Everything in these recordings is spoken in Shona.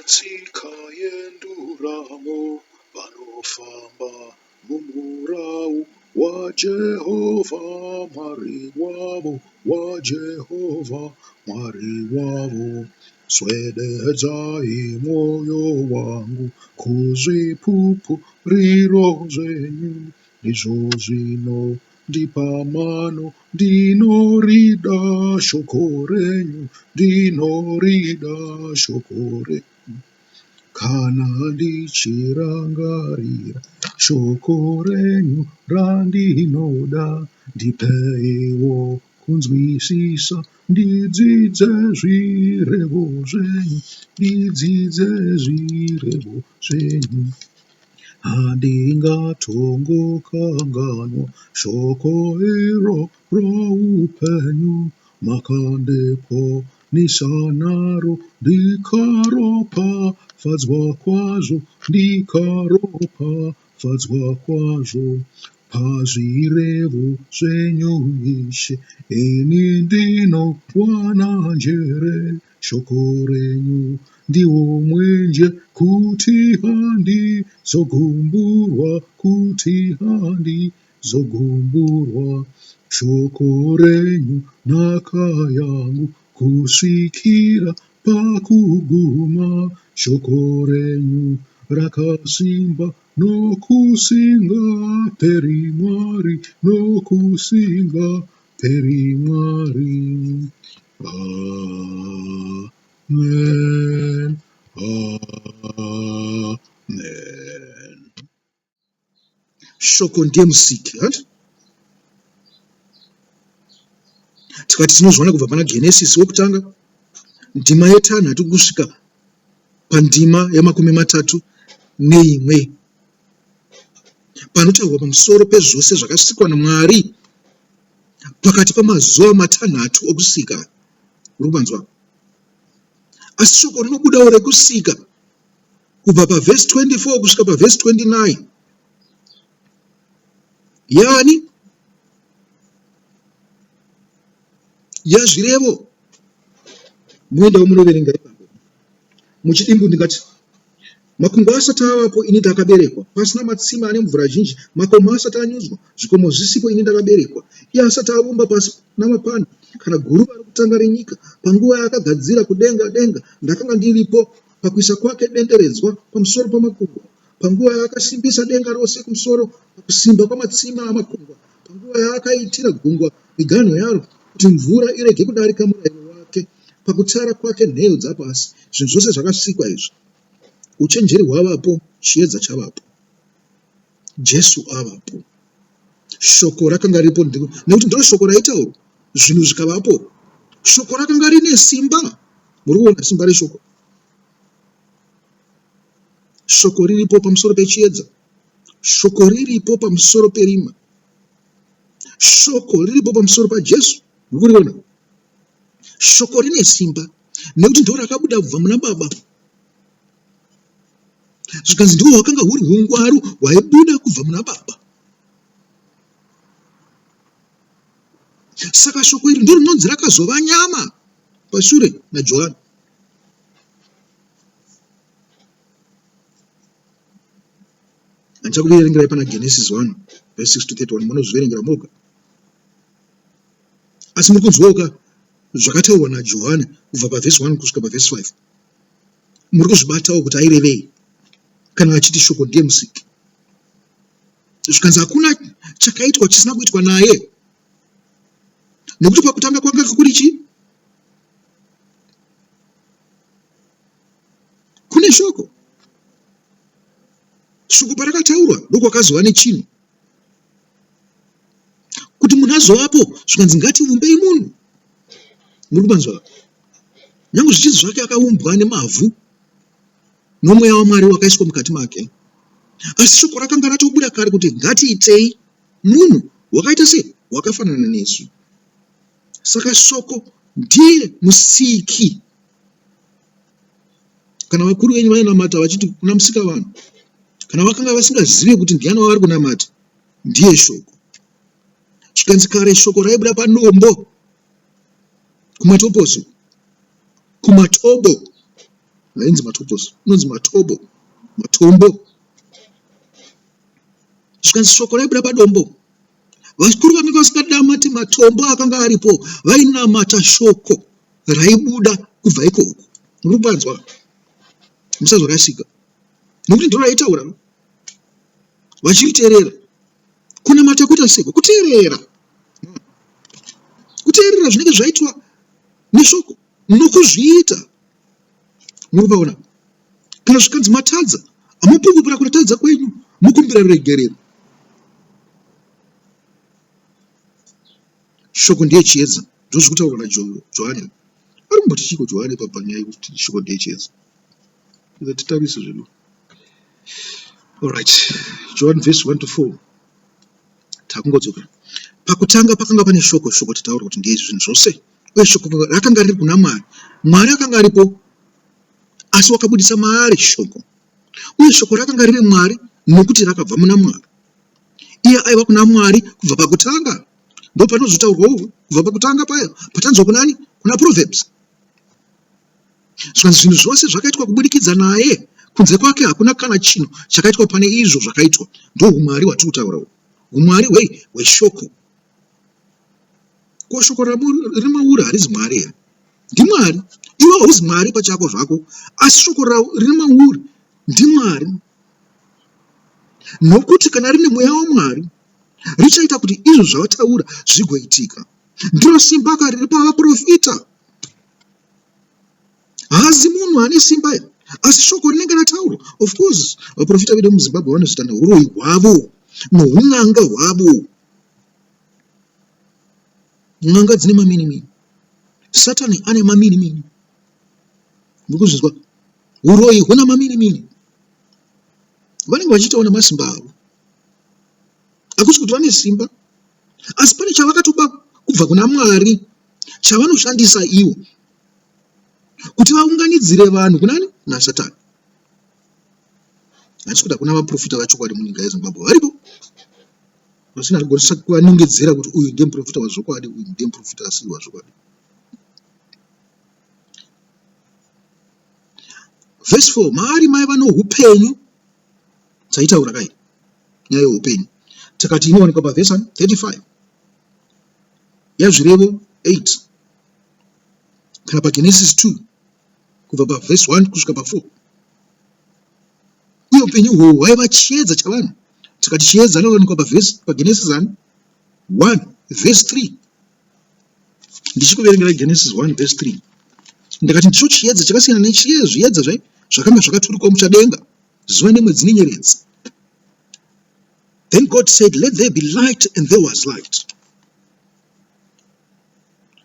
tsika yenduramo vanofamba mumurau waJehovha Mwari wavo, waJehovha Mwari wavo. Swededzai mwoyo wangu kuzvipupuriro zvenyu, ndizvo zvinondipa mano. Ndinorida shoko renyu, ndinorida shoko renyu. Kana ndichirangarira shoko renyu randinoda, ndipeiwo kunzwisisa. Ndidzidze zvirevo zvenyu, ndidzidze zvirevo zvenyu. Handingatongokanganwa shoko iro roupenyu, makandiponesa naro, ndikaropafadzwa kwazvo, ndikaropafadzwa kwazvo. Pazvirevo zvenyu Ishe, ini ndinowana njere. Shoko renyu ndiwo mwenje, kuti handizogumburwa, kuti handizogumburwa. Shoko renyu nhaka yangu, kusvikira pakuguma. Shoko renyu rakasimba nokusingaperi Mwari, nokusingaperi Mwari. Amen. Amen. Shoko ndiye musiki. Tikati tinozwana kubva pana Genesis wokutanga ndima yetanhatu kusvika pandima ya31 panotaurwa pamusoro pezvose zvakasikwa naMwari pakati pamazuva matanhatu okusika. Uri kubanzwa? Asi shoko rinobudawo rekusika kubva pavhesi 24 kusvika pavhesi 29. Yani yazvirevo. Muendawo munoverenga ipapo. Muchidimbu ndingati, makungwa asati avapo ini ndakaberekwa, pasina matsime ane mvura zhinji, makomo asati anyudzwa, zvikomo zvisipo ini ndakaberekwa. Iye asati avumba pasi namapani, kana guruva rokutanga renyika, panguva yaakagadzira kudenga denga, ndakanga ndiripo. Pakuisa kwake denderedzwa pamusoro pamakungwa, panguva yaakasimbisa denga rose kumusoro, pakusimba kwamatsime amakungwa, panguva yaakaitira gungwa miganho yaro, kuti mvura irege kudarika murayiro wake, pakutsara kwake nheyo dzapasi. Zvinhu zvose zvakasikwa izvi. Uchenjeri hwavapo, chiedza chavapo, Jesu avapo. Shoko rakanga ripo, nekuti ndiro shoko raitaurwa, zvinhu zvikavapo. Shoko rakanga rine simba. Muri kuona simba reshoko? Shoko riripo pamusoro pechiedza, shoko riripo pamusoro perima, shoko riripo pamusoro paJesu. Muri kuriona? Shoko rine simba nekuti ndiro rakabuda kubva muna Baba. Zvikanzi ndiwo hwakanga huri ungwaru hwaibuda kubva muna Baba. Saka shoko iri ndiro rinonzi rakazova nyama pashure naJohani. Andichakuverengerai pana Genesis 1 verse 6 to 31. Munozviverengera moga. Asi muri kunzwawo zvakataurwa naJohani kubva pavhesi 1 kusvika pavhesi 5. Muri kuzvibatawo kuti airevei kana achiti shoko ndiye musiki. Zvikanzi hakuna chakaitwa chisina kuitwa naye, nekuti pakutanga kwanga kuri chii? Kune shoko. Shoko parakataurwa ndokwakazova nechinhu, kuti munhu azovapo. Zvikanzi ngatiumbei munhu. Muri kubanzwa? Nyange zvichizi zvake akaumbwa nemavhu nomweya waMwari wakaiswa mukati make, asi shoko rakanga ratobuda kare kuti ngatiitei munhu wakaita sei? Wakafanana nesu. Saka shoko ndiye musiki. Kana vakuru venyu vainamata vachiti kuna musika vanhu, kana vakanga vasingazivi kuti ndiani wavari kunamata, ndiye shoko. Zvikanzi kare shoko raibuda panombo, kumatobo, hainzi matobos, inonzi matombo. Zvikanzi shoko raibuda padombo, vakuru vanenge vasingadamati matombo akanga aripo vainamata shoko raibuda kubva ikoko. Muri kupanzwa? Musazorasika, nokuti ndiro raitaura vachiriteerera. Kunamata kuita seko kuteerera zvinenge zvaitwa neshoko nokuzviita. Muri kupaona? Kana zvikanzi matadza, hamupungupira kuratadza kwenyu, mukumbira ruregerero. Shoko ndiye chiedza, ndozviri kutaurwa naJohani. Ari kumboti chiko Johani panyaya yekuti shoko ndiye chiedza? Titarise zvedu. Alright, John verse 1 to 4. Takungodzoka. Pakutanga pakanga pane shoko, shoko titaura kuti ndiye zvinhu zvose. Uye shoko rakanga riri kuna Mwari. Mwari akanga aripo, asi wakabudisa maari shoko. Uye shoko rakanga riri Mwari nokuti rakabva muna Mwari. Iye aiva kuna Mwari kubva pakutanga. Ndo panozotaurwa kubva pakutanga paya patanzwa kunani? Kuna Proverbs. Zvikanzi zvinhu zvose zvakaitwa kubudikidza naye, kunze kwake hakuna kana chinhu chakaitwa pane izvo zvakaitwa. Ndo umwari watiri kutaura uhu, umwari hweshoko. Ko shoko riri mauri harizi Mwari here? NdiMwari. Iwe hauzi Mwari pachako zvako, asi shoko riri mauri ndiMwari. Nokuti kana rine mweya waMwari richaita kuti izvo zvavataura zvigoitika. Ndiro simba riri pavaprofita. Haazi munhu ane simba here, asi shoko rinenge rataurwa. Of course, vaprofita vedu muZimbabwe vanozvita neuroyi hwavo noun'anga hwavo. N'anga dzine maminimini, Satani ane maminimini. Mukuzvizwa? Uroyi huna maminimini. Vanenge vachitaona masimba avo. Hakusi kuti vane simba, asi pane chavakatoba kubva kuna Mwari chavanoshandisa ivo kuti vaunganidzire vanhu kunani? naSatani. Hatisi kuti hakuna vaprofita vachokwadi munyika yeZimbabwe, varipo. Vasina kugonisa kuvanongedzera kuti uyu ndiye muprofita wazvokwadi, uyu ndiye muprofita asiri wazvokwadi. Verse 4, maari maiva noupenyu. Taitaura kai nyaya yeupenyu, takati inowanikwa paverse 35 yazvirevo 8 kana paGenesis 2 kubva paverse 1 kusvika pa4. Uye upenyu uhwohwo hwaiva chiedza chavanhu. Tikati chiedza anowanikwa paGenesis 1 verse 3. Ndichikuverengera Genesis 1 verse 3. Ndakati ndicho chiedza chakasiyana nezviedza zvakanga zvakaturikwa muchadenga zuva nemwedzi nenyeredzi. Then God said, let there be light, and there was light.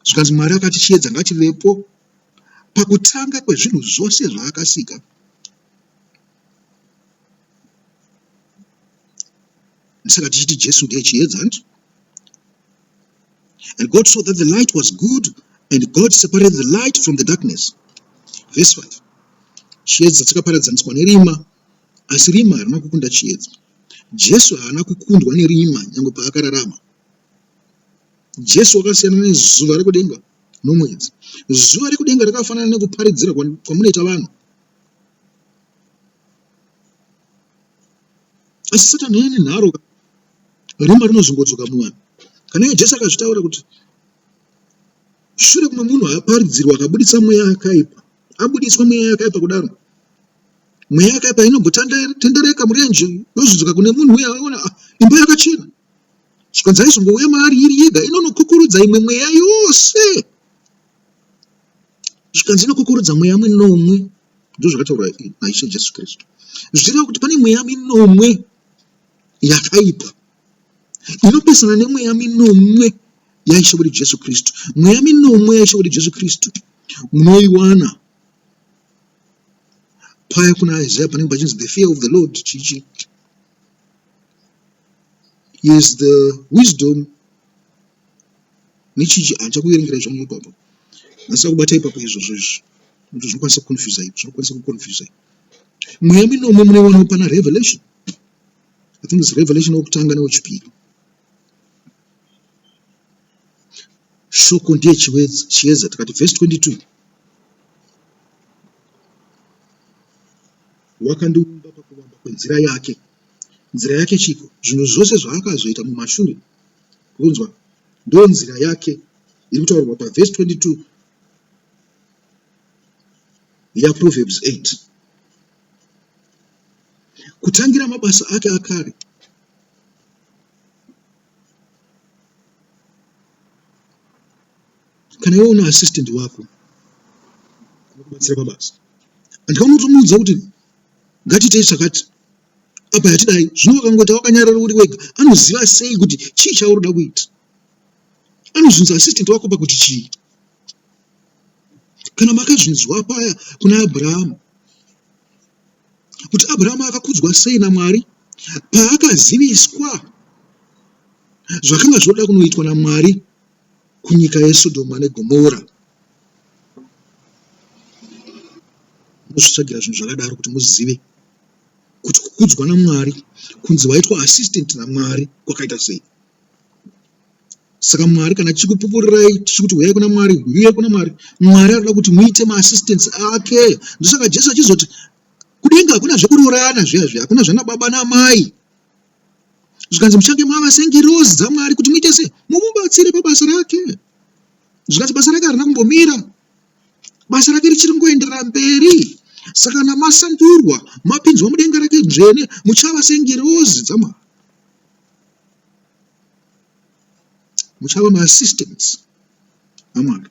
Zvikanzi Mwari akati chiedza ngachivepo pakutanga kwezvinhu zvose zvaakasika. Saka tichiti Jesu ndiye chiedza. And God saw that the light was good, and God separated the light from the darkness. Verse 5. Chiedza chakaparadzaniswa nerima, asi rima harina kukunda chiedza. Jesu haana kukundwa nerima nyangwe paakararama. Jesu wakasiyana nezuva rekudenga nomwedzi. Zuva rekudenga rakafanana nekuparidzira kwamunoita vanhu. Asi Satani ane nharo, rima rinozongodzoka muvanhu. Kana iye Jesu akazvitaura kuti shure kumwe munhu aparidzirwa akabudisa mweya yakaipa, abudiswa mweya yakaipa kudaro, mweya yakaipa inongotendereka murenje yozodzoka kune munhu uya aona imba yakachena. Zvikanzi aizongouya maari iri yega, inonokukurudza imwe mweya yose. Zvikanzi inokukurudza mweya minomwe. Ndo zvakataura naIshe Jesu Kristu. Zvichireva kuti pane mweya minomwe yakaipa inopesana nemweya minomwe yaIshe wedu Jesu Kristu. Mweya minomwe yaIshe wedu Jesu Kristu munoiwana paya kuna Isaiah panenge pachinzi the fear of the Lord chichi is the wisdom nechichi. Hachakuverengera zvangu ipapo, asi kubata ipapo izvozvo izvi kuti zvinokwanisa kukonfyuza ipo, zvinokwanisa kukonfyuza ipo. Mweya minomwe munoiwana pana Revelation. I think it's Revelation wokutanga newechipiri. Shoko ndiye chiedza. Tikati verse 22, wakandiumba pakuvamba kwenzira yake. Nzira yake chiko, zvinhu zvose zvaakazoita mumashure, kunzwa ndo nzira yake iri kutaurwa pavhesi 22 yaProverbs 8. Kutangira mabasa ake akare, kana iwe una assistant wako unokubatsira pabasa, andikaona kutomuudza kuti ngatiitei zvakati apa yatidai, zvino wakangoti wakanyarara uri wega, anoziva sei kuti chii chaurida kuita? Anozvinza assistant wako pakuti chii? Kana makazvinzwa paya kuna Abrahamu, kuti Abrahamu akakudzwa sei naMwari paakaziviswa zvakanga zvoda kunoitwa naMwari kunyika yeSodoma neGomora. Muzvitsvagira zvinhu zvakadaro kuti muzive kuti kukudzwa naMwari, kunzi waitwa assistant naMwari, kwakaita sei. Saka Mwari kana tichikupupurirai tichikuti huyai kuna Mwari, huyai kuna Mwari, Mwari anoda kuti muite maassistants ake. Ndosaka Jesu achizoti kudenga hakuna zvekuroorana zviya, hakuna zvana baba namai. Zvikanzi muchange mava sengirozi dzaMwari, kuti muite sei? Mumubatsire pabasa rake. Zvikanzi basa rake harina kumbomira, basa rake richiri kungoenderera mberi. Saka kana masandurwa, mapinzwa mudenga rake dzvene, muchava sengirozi dzaMwari, muchava maassistants aMwari.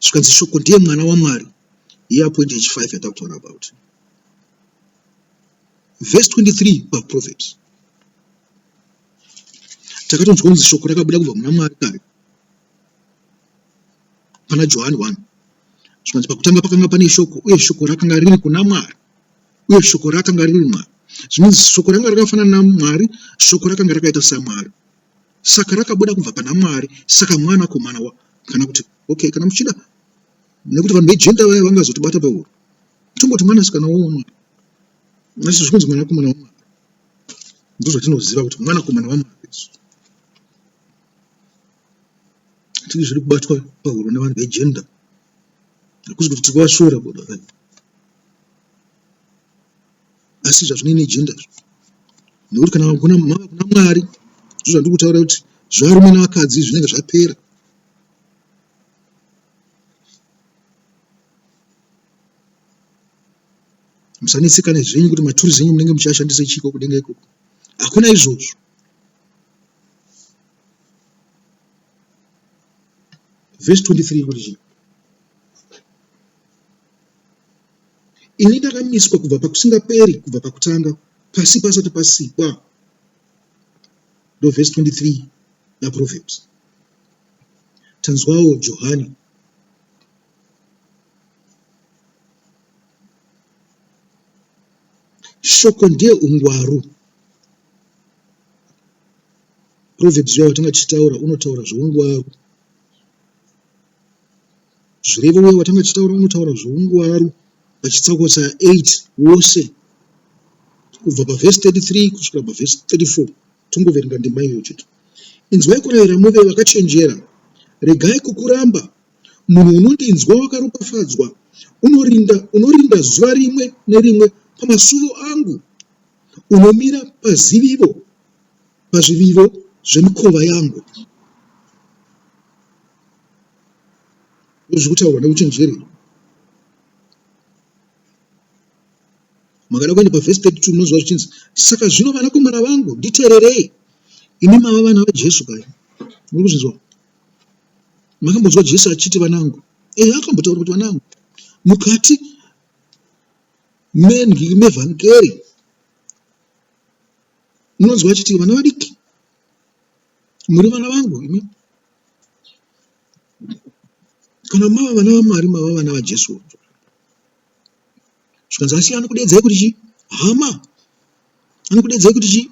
Zvikanzi shoko ndiye mwana waMwari, iye point H5 yatakutaura about. Verse 23 paProverbs. Takatonzwa kunzi shoko rakabuda kubva muna Mwari kare pana Johani 1. Zvikanzi pakutanga pakanga pane shoko, uye shoko rakanga riri kuna Mwari, uye shoko rakanga riri Mwari. Zvinonzi shoko ranga rakafanana naMwari, shoko rakanga rakaita saMwari. Saka rakabuda kubva pana Mwari, saka mwanakomana wa, kana kuti okay, kana muchida, nekuti vanhu vejenda vaya vangazotibata pahuro, tomboti mwanasikana waMwari. Asi zvikunzi mwanakomana waMwari, ndozvatinoziva kuti mwanakomana waMwari. Tiri zviri kubatwa pahuro nevanhu vejenda, hakuzi kuti tiri kuvashora boda, asi zvazvinei jenda, nekuti kana kuna Mwari, zvandiri kutaura kuti zvarume navakadzi zvinenge zvapera. Musanetseka nezvenyu kuti maturi zenyu munenge muchashandisa chiko kudenga ikoko. Hakuna izvozvo. Verse 23 kuti ini ndakamiswa kubva pakusingaperi, kubva pakutanga, pasi pasati pasikwa. Ndo verse 23 yaProverbs. Tanzwawo Johani. Shoko ndiye ungwaru. Proverbs yawo watanga tichitaura unotaura zveungwaru. Zvirevo wewe watanga tichitaura unotaura zveungwaru pachitsauko cha8 wose, kubva pavhesi 33 kusvika pavhesi 34. Tongoverenga ndima iyo chete. Inzwai kurayira muve vakachenjera, regai kukuramba. Munhu unondinzwa wakaropafadzwa, unorinda zuva rimwe nerimwe pamasuvo angu, unomira pazvivivo zvemikova yangu. Zvekutaurwa neuchenjeri. Makada kuenda pavhesi 32 munozwa zvichinzi, saka zvino vanakomana vangu nditeererei, imi mava vana vaJesu kare. Muri kuzvinzwa? Makambonzwa Jesu achiti vanangu? Akambotaura kuti vanangu. Mukati mevhangeri munonzwa achiti vana vadiki, muri vana vangu imi. Kana mava vana vaMwari, mava vana vaJesu. Zvikanzi asi anokudedzai kuti chi? Hama. Anokudedzai kuti chi?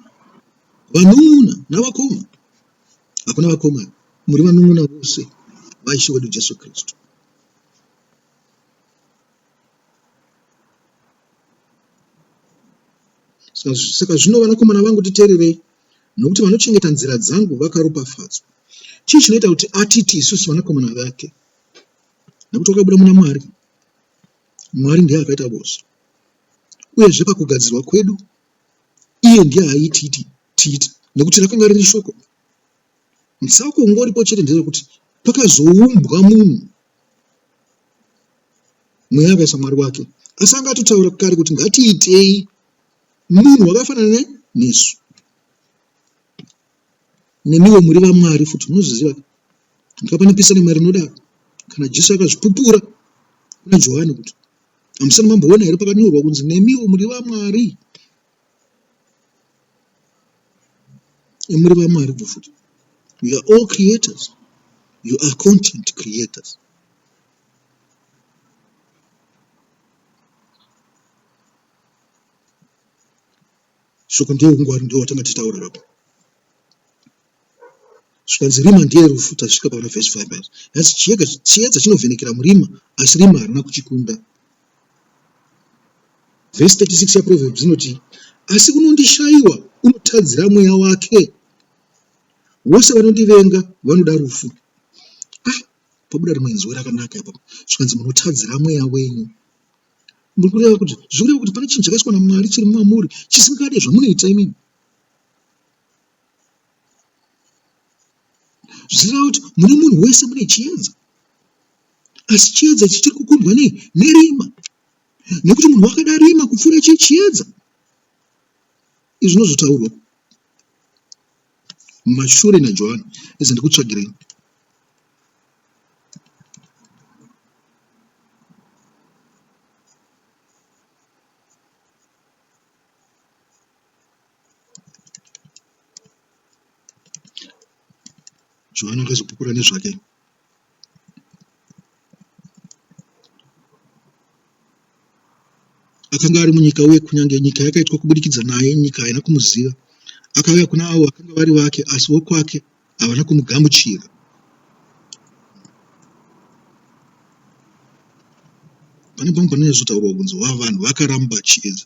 Vanun'una navakoma. Hakuna vakoma, muri vanun'una vose vaIshe wedu Jesu Kristu. Saka zvino vanakomana vangu titeererei, nokuti vanochengeta nzira dzangu vakaropafadzwa. Chii chinoita kuti atiti isusu vanakomana vake? Nekuti wakabuda muna Mwari. Mwari ndiye akaita basa. uyezve pakugadzirwa kwedu iye ndiye aititi tiita, nekuti rakanga riri shoko. Mutsauko ungoripo chete ndezvekuti pakazoumbwa munhu, mweya akaisa Mwari wake, asi angatotaura kare kuti ngatiitei munhu wakafanana nesu. Nemiwo muri vaMwari futi munozviziva, ndikapane mari inodaro. Kana Jesu akazvipupura kuna Johani kuti hamusati mamboona here pakanyorwa kunzi nemiwo muri vaMwari. Muri vaMwari futi. You are all creators. You are content creators. Shoko ndiye ungwari, ndiwo watanga titaura rapo. Zvikanzi rima ndiye rufu, tasvika pana verse 5. Asi chiedza chinovhenekera murima, asi rima harina kuchikunda. Verse 36 yaProverbs inoti, asi unondishayiwa unotadzira mweya wake, vose vanondivenga vanoda rufu. Pabuda rimwe inzwi rakanaka ipapo. Zvikanzi munotadzira mweya wenyu. Muri kureva kuti zvikureva kuti pane chinhu chakaiswa naMwari chiri mamuri chisingade zvamunoita imini. Zvichireva kuti mune munhu wese mune chiedza, asi chiedza ichi chiri kukundwa nerima, nekuti munhu wakada rima kupfuura chiedza. Izvi zvinozotaurwa mumashure naJohani. Izvi ndikutsvagirei. Johani akazopupura nezvake. Akanga ari munyika, uye kunyange nyika yakaitwa kubudikidza naye, nyika haina kumuziva. Akauya kuna avo vakanga vari vake, asi vokwake havana kumugamuchira. Pane pamwe panozotaurwa kunzi vanhu vakaramba chiedza.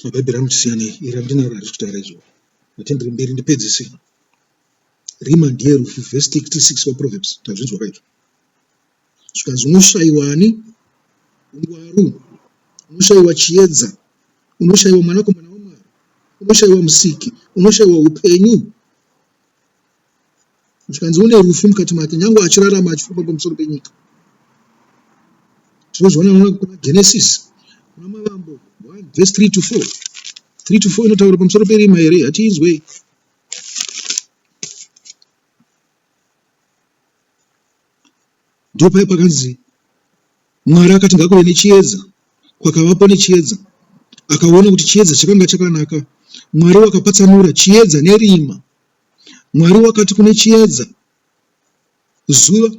Mabhaibheri anotisiyane, iri handinaro rari kutaura izvo. Matenderi mberi ndipedzise. Rima ndiye rufu, verse 36 waProverbs. Tazvinzwa kaizvo. Zvikanzi unoshayiwa ani? Ungwaru. Unoshayiwa chiedza. Unoshayiwa mwanakomana waMwari. Unoshayiwa musiki. Unoshayiwa upenyu. Zvikanzi une rufu mukati make, nyange achirarama achifamba pamusoro penyika. Tinozviona kuna Genesis, kuna Mavambo 1 verse 3 to 4. 3 to 4 inotaura pamusoro perima here, hatinzwe. Ndipo paya pakanzi Mwari akati ngakuve nechiedza, kwakavapo nechiedza. Akaona kuti chiedza chakanga chakanaka. Mwari wakapatsanura chiedza nerima. Mwari wakati kune chiedza zuva,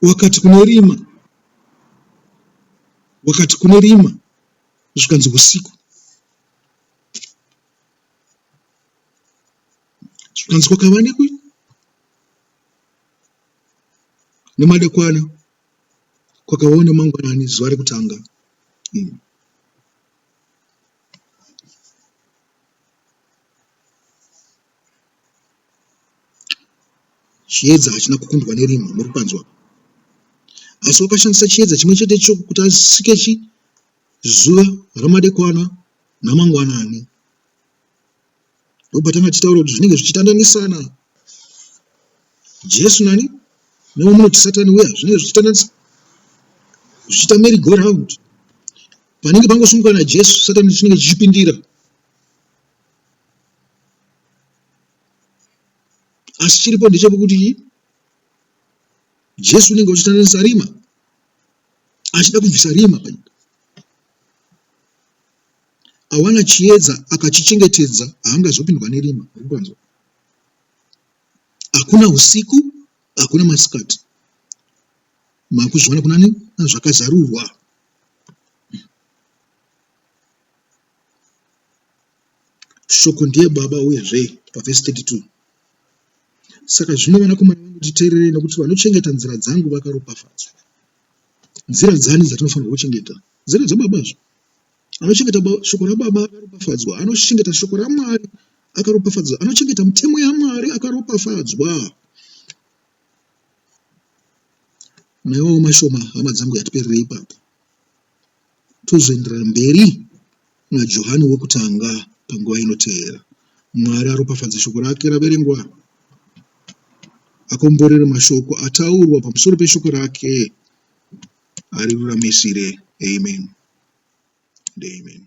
wakati kune rima, wakati kune rima zvikanzi usiku. Zvikanzi kwakava nemadekwana, kwakavawo nemangwanani, zuva rekutanga. Chiedza hachina kukundwa nerima, muri kupanzwa. Asi wakashandisa chiedza chimwe chete icho kuti asike zuva ramadekwana namangwanani. Ndopatanga tichitaura kuti zvinenge zvichitandanisana. Jesu nani newamunoti Satani uya zvinenge zvichitandanisana, zvichiita merry go round. Panenge pangosumuka naJesu, Satani chinenge chichipindira. Asi chiripo ndechekuti Jesu unenge uchitandanisa rima, achida kubvisa rima panyika. Awana chiedza akachichengetedza, haangazopindwa nerima. Hakuna usiku, hakuna masikati. Makuzviona kunani zvakazarurwa. Shoko ndiye baba uyezve pavhesi 32. Saka zvino vanakomana vangu titeererei, nokuti vanochengeta nzira dzangu vakaropafadzwa. Nzira dzani dzatinofanira kuchengeta? Nzira dzababazvo. Anochengeta shoko rababa akaropafadzwa. Anochengeta shoko raMwari akaropafadzwa. Anochengeta mitemo yaMwari akaropafadzwa. Naiwawo mashoma hama dzangu yatiperere ipapo. Tozoenderera mberi naJohani wokutanga panguva inoteera. Mwari aropafadze shoko rake raverengwa, akomborere mashoko ataurwa pamusoro peshoko rake, ariruramisire. Amen and amen.